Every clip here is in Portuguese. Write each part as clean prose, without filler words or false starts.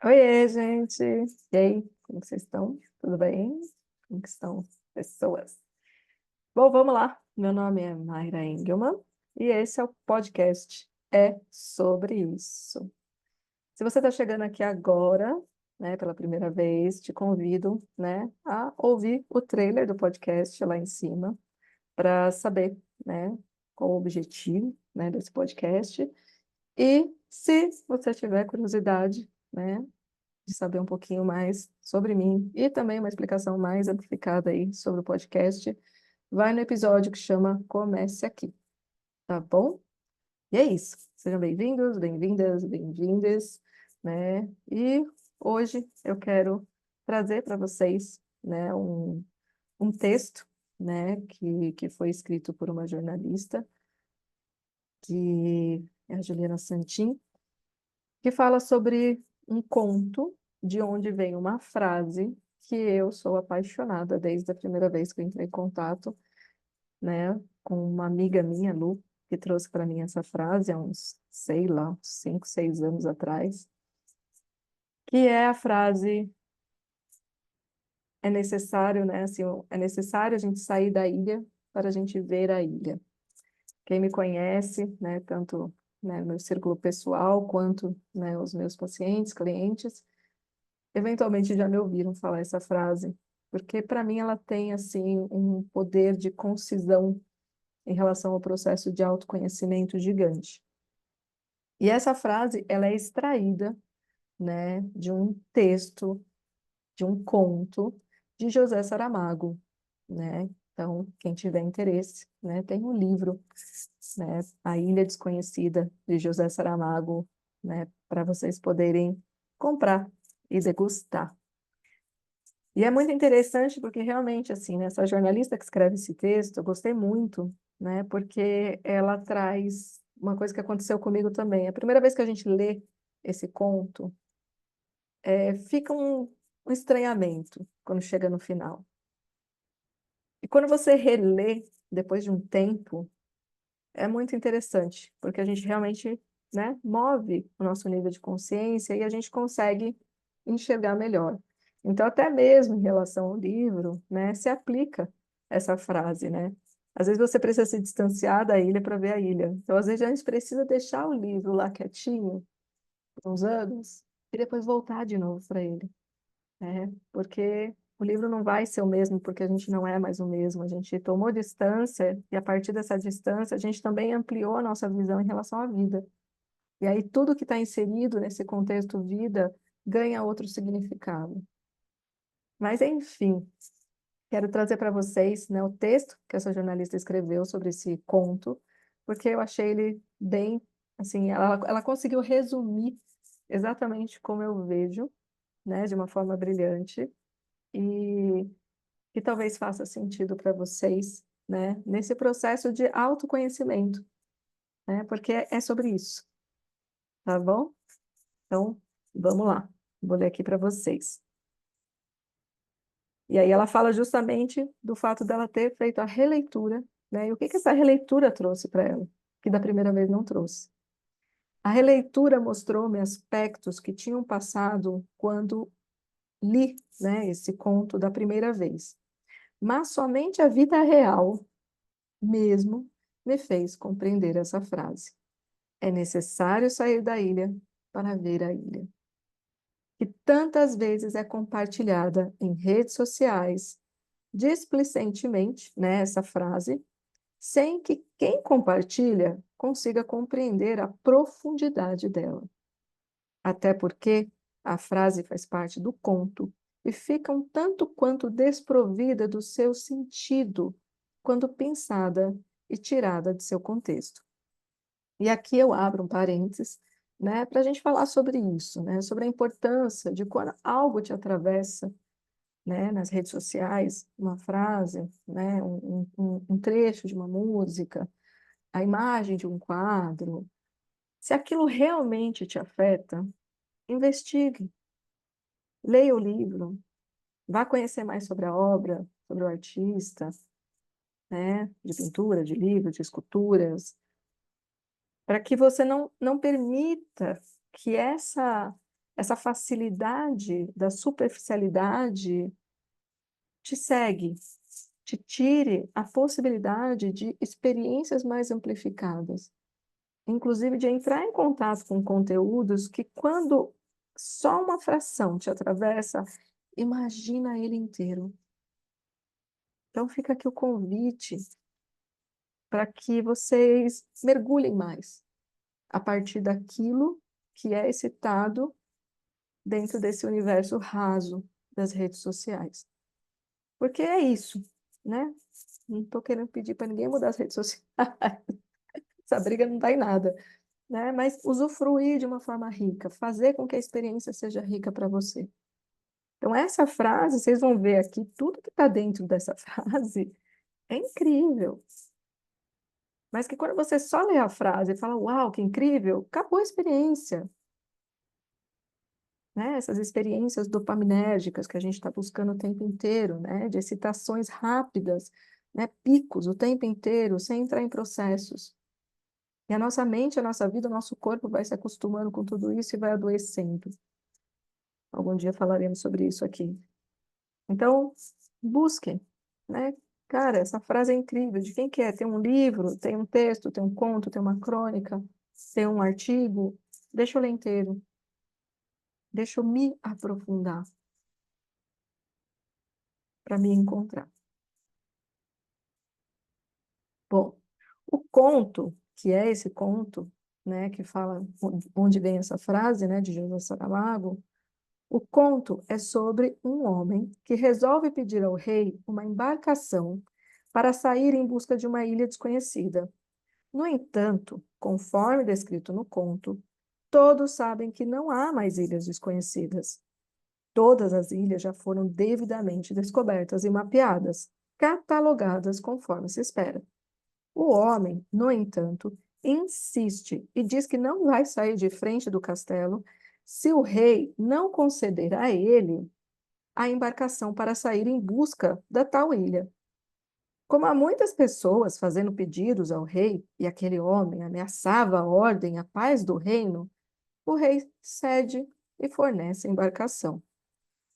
Oiê, gente! E aí, como que vocês estão? Tudo bem? Como que estão as pessoas? Bom, vamos lá. Meu nome é Mayra Engelmann e esse é o podcast É Sobre Isso. Se você está chegando aqui agora, né, pela primeira vez, te convido, né, a ouvir o trailer do podcast lá em cima para saber, né, qual o objetivo, né, desse podcast. E se você tiver curiosidade, né, de saber um pouquinho mais sobre mim e também uma explicação mais amplificada aí sobre o podcast, vai no episódio que chama Comece Aqui, tá bom? E é isso. Sejam bem-vindos, bem-vindas, bem-vindes, né? E hoje eu quero trazer para vocês, né, um texto, né, que foi escrito por uma jornalista, que é a Juliana Santin, que fala sobre um conto de onde vem uma frase que eu sou apaixonada desde a primeira vez que eu entrei em contato, né, com uma amiga minha, Lu, que trouxe para mim essa frase há uns, sei lá, uns 5, 6 anos atrás, que é a frase: é necessário, né, assim, é necessário a gente sair da ilha para a gente ver a ilha. Quem me conhece, né, tanto, né, no meu círculo pessoal quanto, né, os meus pacientes, clientes, eventualmente já me ouviram falar essa frase, porque para mim ela tem assim um poder de concisão em relação ao processo de autoconhecimento gigante. E essa frase, ela é extraída, né, de um texto, de um conto de José Saramago, né? Então, quem tiver interesse, né, tem um livro, né, A Ilha Desconhecida de José Saramago, né, para vocês poderem comprar e degustar. E é muito interessante porque realmente, assim, né, essa jornalista que escreve esse texto, eu gostei muito, né, porque ela traz uma coisa que aconteceu comigo também. A primeira vez que a gente lê esse conto, fica um estranhamento quando chega no final. E quando você relê, depois de um tempo, é muito interessante, porque a gente realmente, né, move o nosso nível de consciência e a gente consegue enxergar melhor. Então, até mesmo em relação ao livro, né, se aplica essa frase, né? Às vezes você precisa se distanciar da ilha para ver a ilha. Então, às vezes a gente precisa deixar o livro lá quietinho por uns anos e depois voltar de novo para ele, né? Porque o livro não vai ser o mesmo, porque a gente não é mais o mesmo. A gente tomou distância e, a partir dessa distância, a gente também ampliou a nossa visão em relação à vida. E aí, tudo que está inserido nesse contexto vida ganha outro significado. Mas, enfim, quero trazer para vocês, né, o texto que essa jornalista escreveu sobre esse conto, porque eu achei ele bem, assim, ela conseguiu resumir exatamente como eu vejo, né, de uma forma brilhante, e que talvez faça sentido para vocês, né, nesse processo de autoconhecimento, né, porque é sobre isso, tá bom? Então, vamos lá, vou ler aqui para vocês. E aí ela fala justamente do fato dela ter feito a releitura, né, e o que que essa releitura trouxe para ela, que da primeira vez não trouxe. A releitura mostrou-me aspectos que tinham passado quando li, né, esse conto da primeira vez, mas somente a vida real mesmo me fez compreender essa frase. É necessário sair da ilha para ver a ilha, que tantas vezes é compartilhada em redes sociais, displicentemente, né, essa frase, sem que quem compartilha consiga compreender a profundidade dela. Até porque a frase faz parte do conto e fica um tanto quanto desprovida do seu sentido quando pensada e tirada de seu contexto. E aqui eu abro um parênteses, né, para a gente falar sobre isso, né, sobre a importância de quando algo te atravessa, né, nas redes sociais, uma frase, né, um trecho de uma música, a imagem de um quadro, se aquilo realmente te afeta, investigue, leia o livro, vá conhecer mais sobre a obra, sobre o artista, né, de pintura, de livro, de esculturas, para que você não permita que essa facilidade da superficialidade te segue, te tire a possibilidade de experiências mais amplificadas, inclusive de entrar em contato com conteúdos que, quando só uma fração te atravessa, imagina ele inteiro. Então, fica aqui o convite para que vocês mergulhem mais a partir daquilo que é excitado dentro desse universo raso das redes sociais. Porque é isso, né? Não estou querendo pedir para ninguém mudar as redes sociais. Essa briga não dá em nada, né? Mas usufruir de uma forma rica, fazer com que a experiência seja rica para você. Então, essa frase, vocês vão ver aqui, tudo que está dentro dessa frase é incrível. Mas que quando você só lê a frase e fala, uau, que incrível, acabou a experiência. Né? Essas experiências dopaminérgicas que a gente está buscando o tempo inteiro, né? De excitações rápidas, né? Picos o tempo inteiro, sem entrar em processos. E a nossa mente, a nossa vida, o nosso corpo vai se acostumando com tudo isso e vai adoecendo. Algum dia falaremos sobre isso aqui. Então, busquem, né? Cara, essa frase é incrível. De quem que é? Tem um livro, tem um texto, tem um conto, tem uma crônica, tem um artigo. Deixa eu ler inteiro. Deixa eu me aprofundar para me encontrar. Bom, o conto, que é esse conto, né, que fala onde vem essa frase, né, de José Saramago, o conto é sobre um homem que resolve pedir ao rei uma embarcação para sair em busca de uma ilha desconhecida. No entanto, conforme descrito no conto, todos sabem que não há mais ilhas desconhecidas. Todas as ilhas já foram devidamente descobertas e mapeadas, catalogadas conforme se espera. O homem, no entanto, insiste e diz que não vai sair de frente do castelo se o rei não conceder a ele a embarcação para sair em busca da tal ilha. Como há muitas pessoas fazendo pedidos ao rei e aquele homem ameaçava a ordem, a paz do reino, o rei cede e fornece a embarcação.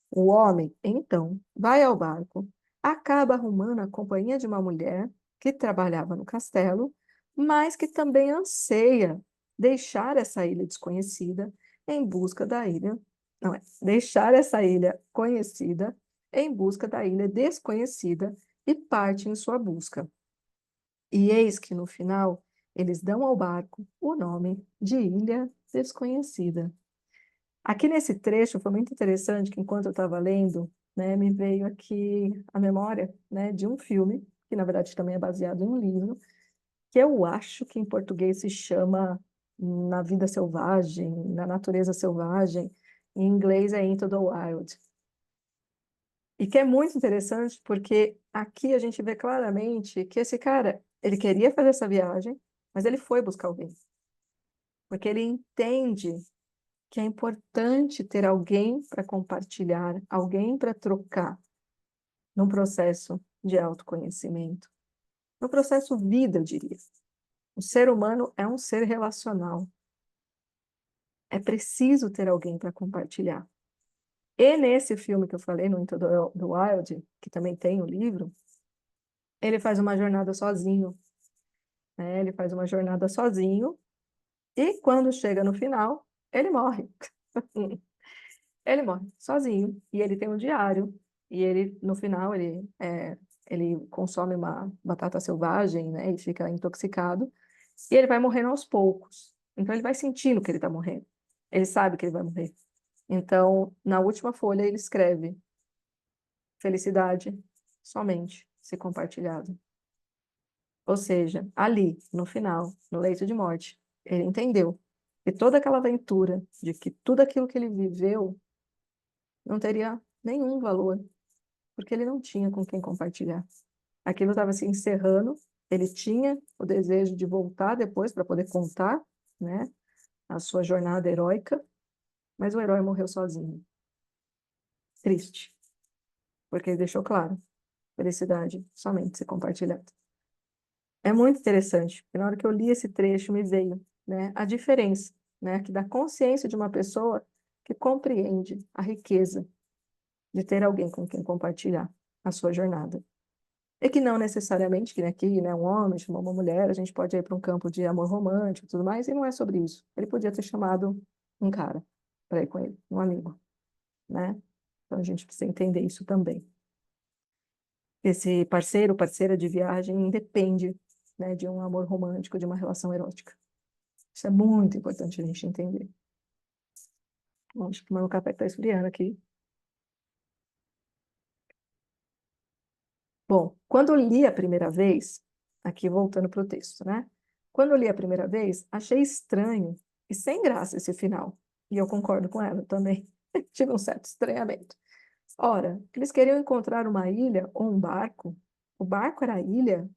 O homem, então, vai ao barco, acaba arrumando a companhia de uma mulher que trabalhava no castelo, mas que também anseia deixar essa ilha desconhecida em busca da ilha. Não é, deixar essa ilha conhecida em busca da ilha desconhecida e parte em sua busca. E eis que no final eles dão ao barco o nome de Ilha Desconhecida. Aqui nesse trecho foi muito interessante que, enquanto eu estava lendo, né, me veio aqui a memória, né, de um filme, que na verdade também é baseado em um livro, que eu acho que em português se chama Na Vida Selvagem, Na Natureza Selvagem, em inglês é Into the Wild. E que é muito interessante porque aqui a gente vê claramente que esse cara, ele queria fazer essa viagem, mas ele foi buscar alguém, porque ele entende que é importante ter alguém para compartilhar, alguém para trocar num processo de autoconhecimento, no processo vida, eu diria. O ser humano é um ser relacional. É preciso ter alguém para compartilhar. E nesse filme que eu falei, no Into the Wild, que também tem o livro, ele faz uma jornada sozinho, né? Ele faz uma jornada sozinho e quando chega no final, ele morre. Ele morre sozinho e ele tem um diário e ele no final ele consome uma batata selvagem, né, e fica intoxicado e ele vai morrendo aos poucos. Então ele vai sentindo que ele está morrendo. Ele sabe que ele vai morrer. Então na última folha ele escreve: felicidade somente se compartilhada. Ou seja, ali no final, no leito de morte, ele entendeu que toda aquela aventura, de que tudo aquilo que ele viveu não teria nenhum valor, porque ele não tinha com quem compartilhar. Aquilo estava se encerrando, ele tinha o desejo de voltar depois para poder contar, né, a sua jornada heróica, mas o herói morreu sozinho. Triste, porque ele deixou claro, felicidade somente se compartilhada. É muito interessante, porque na hora que eu li esse trecho me veio, né, a diferença, né, que da consciência de uma pessoa que compreende a riqueza de ter alguém com quem compartilhar a sua jornada. E que não necessariamente, que aqui, né, um homem chamou uma mulher, a gente pode ir para um campo de amor romântico e tudo mais, e não é sobre isso. Ele podia ter chamado um cara para ir com ele, um amigo, né? Então a gente precisa entender isso também. Esse parceiro, parceira de viagem independe, né, de um amor romântico, de uma relação erótica. Isso é muito importante a gente entender. Bom, acho que o meu café está esfriando aqui. Bom, quando eu li a primeira vez, aqui voltando para o texto, né? Quando eu li a primeira vez, achei estranho e sem graça esse final. E eu concordo com ela também. Tive um certo estranhamento. Ora, eles queriam encontrar uma ilha ou um barco. O barco era a ilha.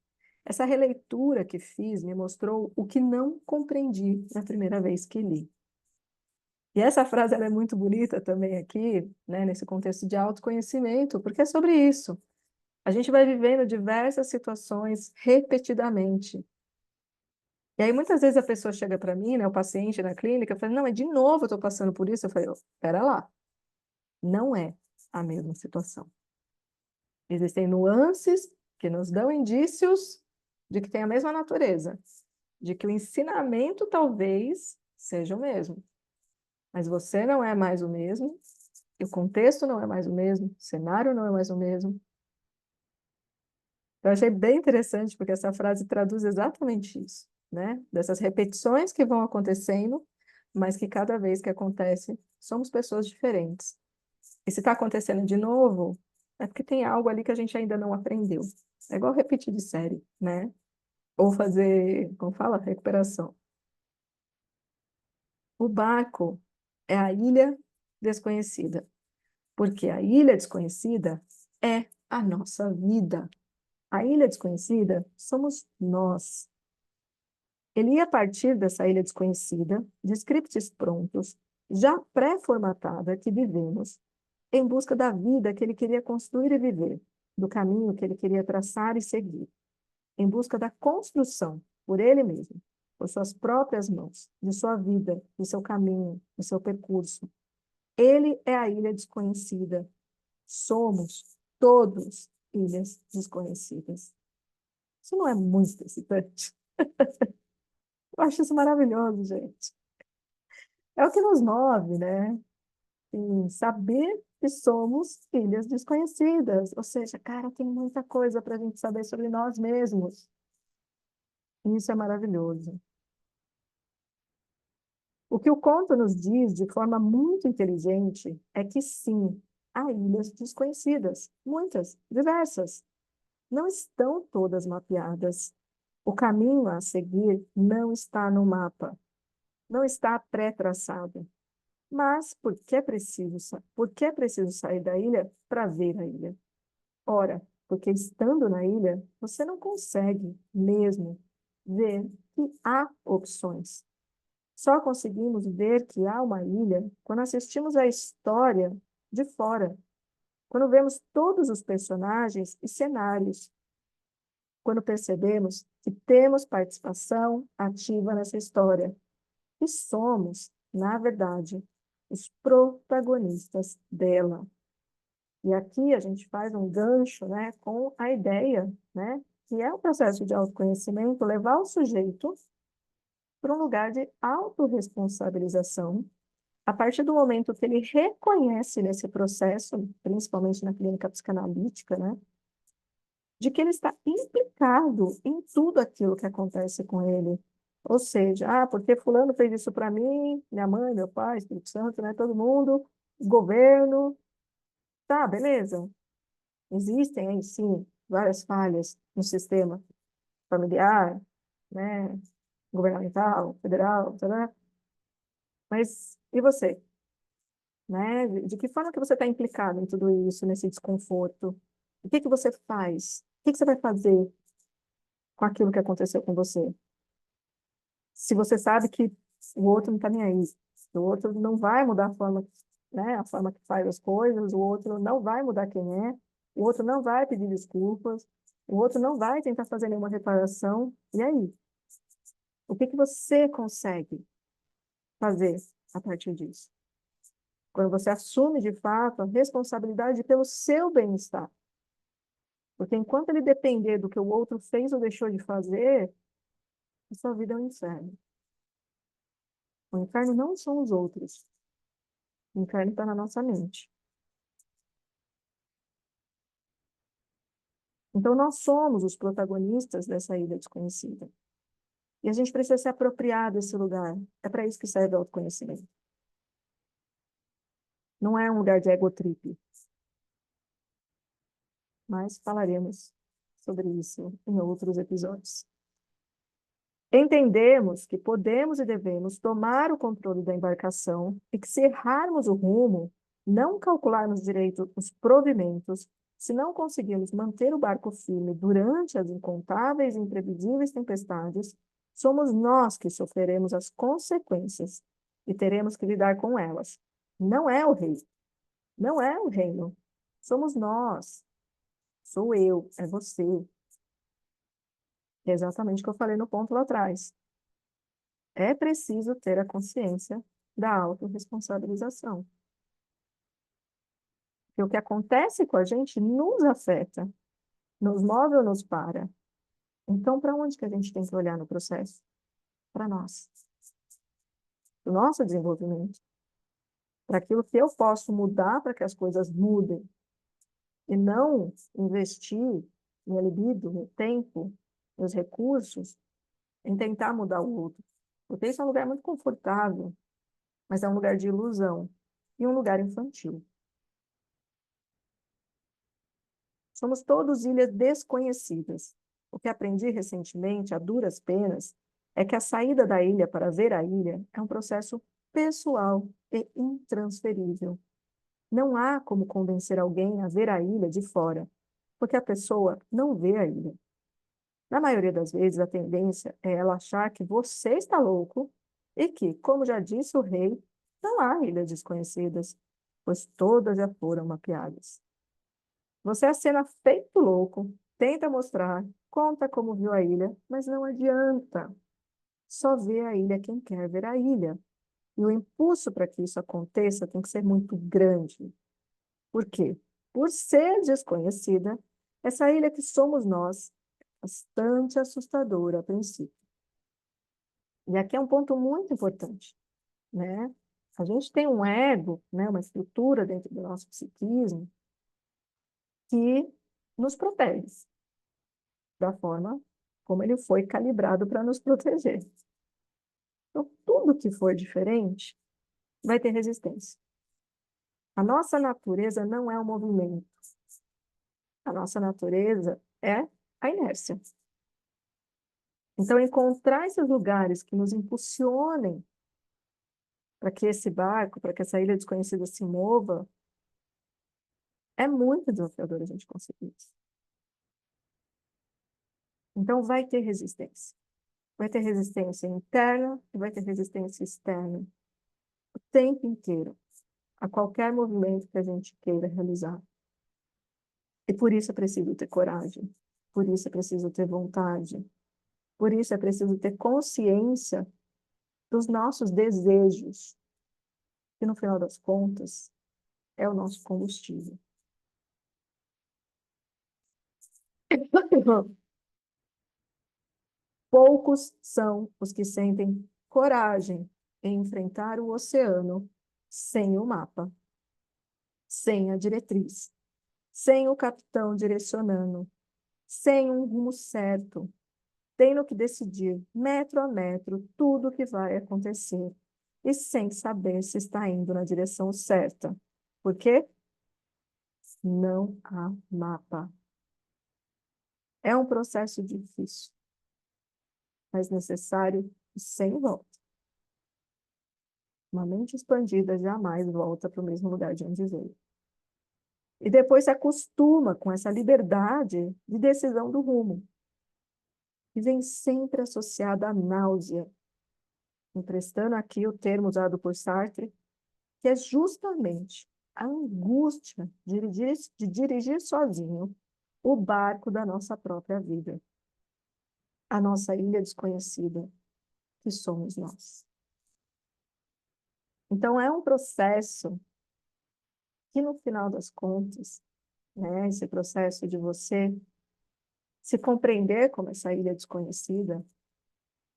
Essa releitura que fiz me mostrou o que não compreendi na primeira vez que li. E essa frase ela é muito bonita também aqui, né, nesse contexto de autoconhecimento, porque é sobre isso. A gente vai vivendo diversas situações repetidamente. E aí, muitas vezes, a pessoa chega para mim, né, o paciente na clínica, fala, não, mas de novo eu estou passando por isso. Eu falei, pera lá, não é a mesma situação. Existem nuances que nos dão indícios de que tem a mesma natureza, de que o ensinamento talvez seja o mesmo. Mas você não é mais o mesmo, e o contexto não é mais o mesmo, o cenário não é mais o mesmo. Eu achei bem interessante, porque essa frase traduz exatamente isso, né? Dessas repetições que vão acontecendo, mas que cada vez que acontece, somos pessoas diferentes. E se está acontecendo de novo, é porque tem algo ali que a gente ainda não aprendeu. É igual repetir de série, né? Ou fazer, como fala, recuperação. O barco é a ilha desconhecida, porque a ilha desconhecida é a nossa vida. A ilha desconhecida somos nós. Ele ia partir dessa ilha desconhecida, de scripts prontos, já pré-formatada que vivemos, em busca da vida que ele queria construir e viver, do caminho que ele queria traçar e seguir, em busca da construção, por ele mesmo, por suas próprias mãos, de sua vida, de seu caminho, de seu percurso. Ele é a ilha desconhecida. Somos todos ilhas desconhecidas. Isso não é muito excitante? Eu acho isso maravilhoso, gente. É o que nos move, né? E saber que somos ilhas desconhecidas. Ou seja, cara, tem muita coisa para a gente saber sobre nós mesmos. E isso é maravilhoso. O que o conto nos diz de forma muito inteligente é que sim, há ilhas desconhecidas, muitas, diversas. Não estão todas mapeadas. O caminho a seguir não está no mapa, não está pré-traçado. Mas por que é preciso sair da ilha para ver a ilha? Ora, porque estando na ilha, você não consegue mesmo ver que há opções. Só conseguimos ver que há uma ilha quando assistimos a história de fora, quando vemos todos os personagens e cenários, quando percebemos que temos participação ativa nessa história e somos, na verdade, os protagonistas dela. E aqui a gente faz um gancho, né, com a ideia, né, que é o processo de autoconhecimento, levar o sujeito para um lugar de autorresponsabilização, a partir do momento que ele reconhece nesse processo, principalmente na clínica psicanalítica, né, de que ele está implicado em tudo aquilo que acontece com ele. Ou seja, porque fulano fez isso para mim, minha mãe, meu pai, Espírito Santo, né, todo mundo, governo, tá, beleza. Existem aí, sim, várias falhas no sistema familiar, né, governamental, federal, tá? Mas e você? Né? De que forma que você está implicado em tudo isso, nesse desconforto? O que que você faz? O que que você vai fazer com aquilo que aconteceu com você? Se você sabe que o outro não está nem aí, o outro não vai mudar a forma, né, a forma que faz as coisas, o outro não vai mudar quem é, o outro não vai pedir desculpas, o outro não vai tentar fazer nenhuma reparação. E aí? O que que você consegue fazer a partir disso? Quando você assume, de fato, a responsabilidade pelo seu bem-estar. Porque enquanto ele depender do que o outro fez ou deixou de fazer, a sua vida é um inferno. O inferno não são os outros. O inferno está na nossa mente. Então, nós somos os protagonistas dessa ilha desconhecida. E a gente precisa se apropriar desse lugar. É para isso que serve o autoconhecimento. Não é um lugar de egotrip. Mas falaremos sobre isso em outros episódios. Entendemos que podemos e devemos tomar o controle da embarcação e que, se errarmos o rumo, não calcularmos direito os provimentos, se não conseguirmos manter o barco firme durante as incontáveis e imprevisíveis tempestades, somos nós que sofreremos as consequências e teremos que lidar com elas. Não é o rei, não é o reino, somos nós, sou eu, é você. É exatamente o que eu falei no ponto lá atrás. É preciso ter a consciência da autorresponsabilização. Porque o que acontece com a gente nos afeta, nos move ou nos para. Então, para onde que a gente tem que olhar no processo? Para nós. Para o nosso desenvolvimento. Para aquilo que eu posso mudar para que as coisas mudem. E não investir minha libido, meu tempo, meus recursos em tentar mudar o outro. Porque isso é um lugar muito confortável, mas é um lugar de ilusão e um lugar infantil. Somos todos ilhas desconhecidas. O que aprendi recentemente, a duras penas, é que a saída da ilha para ver a ilha é um processo pessoal e intransferível. Não há como convencer alguém a ver a ilha de fora, porque a pessoa não vê a ilha. Na maioria das vezes, a tendência é ela achar que você está louco e que, como já disse o rei, não há ilhas desconhecidas, pois todas já foram mapeadas. Você acena feito louco, tenta mostrar, conta como viu a ilha, mas não adianta. Só vê a ilha quem quer ver a ilha. E o impulso para que isso aconteça tem que ser muito grande. Por quê? Por ser desconhecida, essa ilha que somos nós, é bastante assustadora a princípio. E aqui é um ponto muito importante, né? A gente tem um ego, né, uma estrutura dentro do nosso psiquismo que nos protege da forma como ele foi calibrado para nos proteger. Então, tudo que for diferente vai ter resistência. A nossa natureza não é o movimento. A nossa natureza é a inércia. Então, encontrar esses lugares que nos impulsionem para que esse barco, para que essa ilha desconhecida se mova, é muito desafiador a gente conseguir isso. Então, vai ter resistência. Vai ter resistência interna e vai ter resistência externa. O tempo inteiro. A qualquer movimento que a gente queira realizar. E por isso é preciso ter coragem. Por isso é preciso ter vontade. Por isso é preciso ter consciência dos nossos desejos, que no final das contas é o nosso combustível. Poucos são os que sentem coragem em enfrentar o oceano sem o mapa, sem a diretriz, sem o capitão direcionando, sem um rumo certo, tendo que decidir metro a metro tudo o que vai acontecer e sem saber se está indo na direção certa. Por quê? Não há mapa. É um processo difícil, mas necessário e sem volta. Uma mente expandida jamais volta para o mesmo lugar de onde veio. E depois se acostuma com essa liberdade de decisão do rumo, que vem sempre associada à náusea, emprestando aqui o termo usado por Sartre, que é justamente a angústia de dirigir sozinho o barco da nossa própria vida, a nossa ilha desconhecida, que somos nós. Então, é um processo que no final das contas, né, esse processo de você se compreender como essa ilha desconhecida,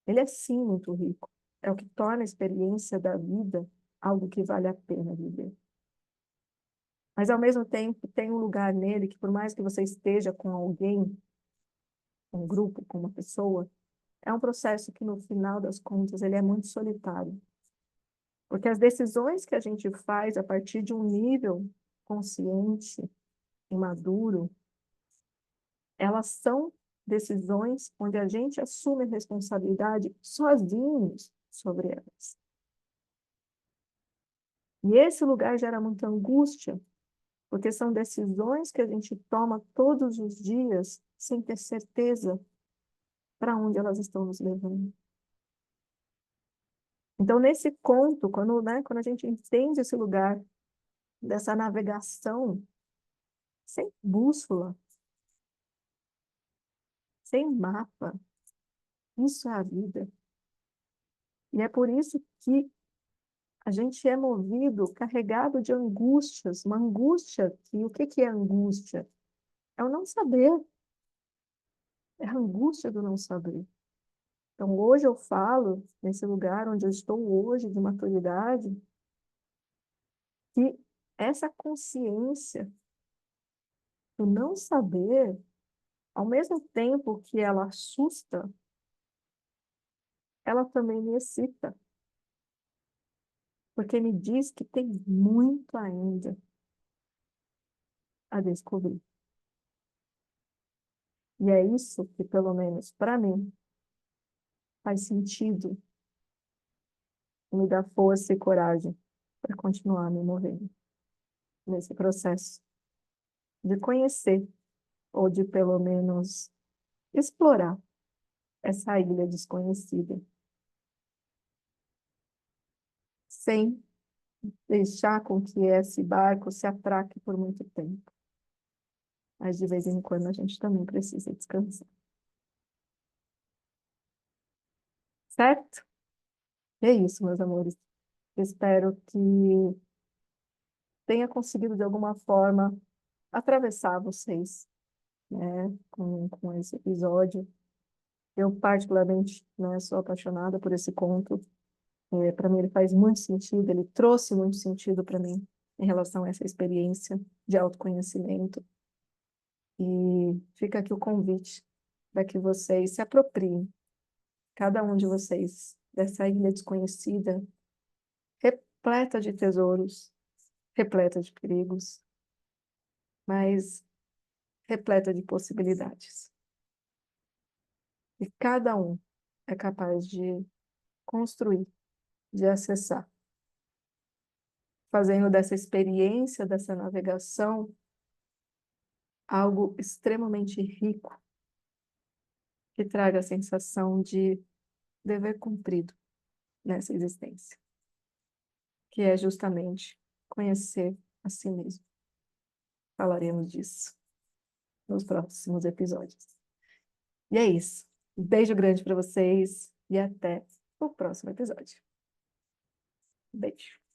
ele é sim muito rico. É o que torna a experiência da vida algo que vale a pena viver. Mas, ao mesmo tempo, tem um lugar nele que, por mais que você esteja com alguém, um grupo, com uma pessoa, é um processo que, no final das contas, ele é muito solitário. Porque as decisões que a gente faz a partir de um nível consciente e maduro, elas são decisões onde a gente assume a responsabilidade sozinhos sobre elas. E esse lugar gera muita angústia, porque são decisões que a gente toma todos os dias sem ter certeza para onde elas estão nos levando. Então, nesse conto, quando a gente entende esse lugar dessa navegação sem bússola, sem mapa, isso é a vida. E é por isso que a gente é movido, carregado de angústias, uma angústia o que é angústia? É o não saber, é a angústia do não saber. Então, hoje eu falo, nesse lugar onde eu estou hoje, de maturidade, que essa consciência do não saber, ao mesmo tempo que ela assusta, ela também me excita, porque me diz que tem muito ainda a descobrir. E é isso que, pelo menos para mim, faz sentido e me dá força e coragem para continuar me movendo nesse processo de conhecer, ou de pelo menos explorar essa ilha desconhecida, sem deixar com que esse barco se atraque por muito tempo. Mas de vez em quando a gente também precisa descansar. Certo? É isso, meus amores. Espero que tenha conseguido, de alguma forma, atravessar vocês, né, com esse episódio. Eu, particularmente, né, sou apaixonada por esse conto. Para mim, ele faz muito sentido, ele trouxe muito sentido para mim em relação a essa experiência de autoconhecimento. E fica aqui o convite para que vocês se apropriem, cada um de vocês, dessa ilha desconhecida, repleta de tesouros, repleta de perigos, mas repleta de possibilidades. E cada um é capaz de construir, de acessar, fazendo dessa experiência, dessa navegação, algo extremamente rico, que traga a sensação de dever cumprido nessa existência, que é justamente conhecer a si mesmo. Falaremos disso nos próximos episódios. E é isso. Um beijo grande para vocês e até o próximo episódio. Beijo.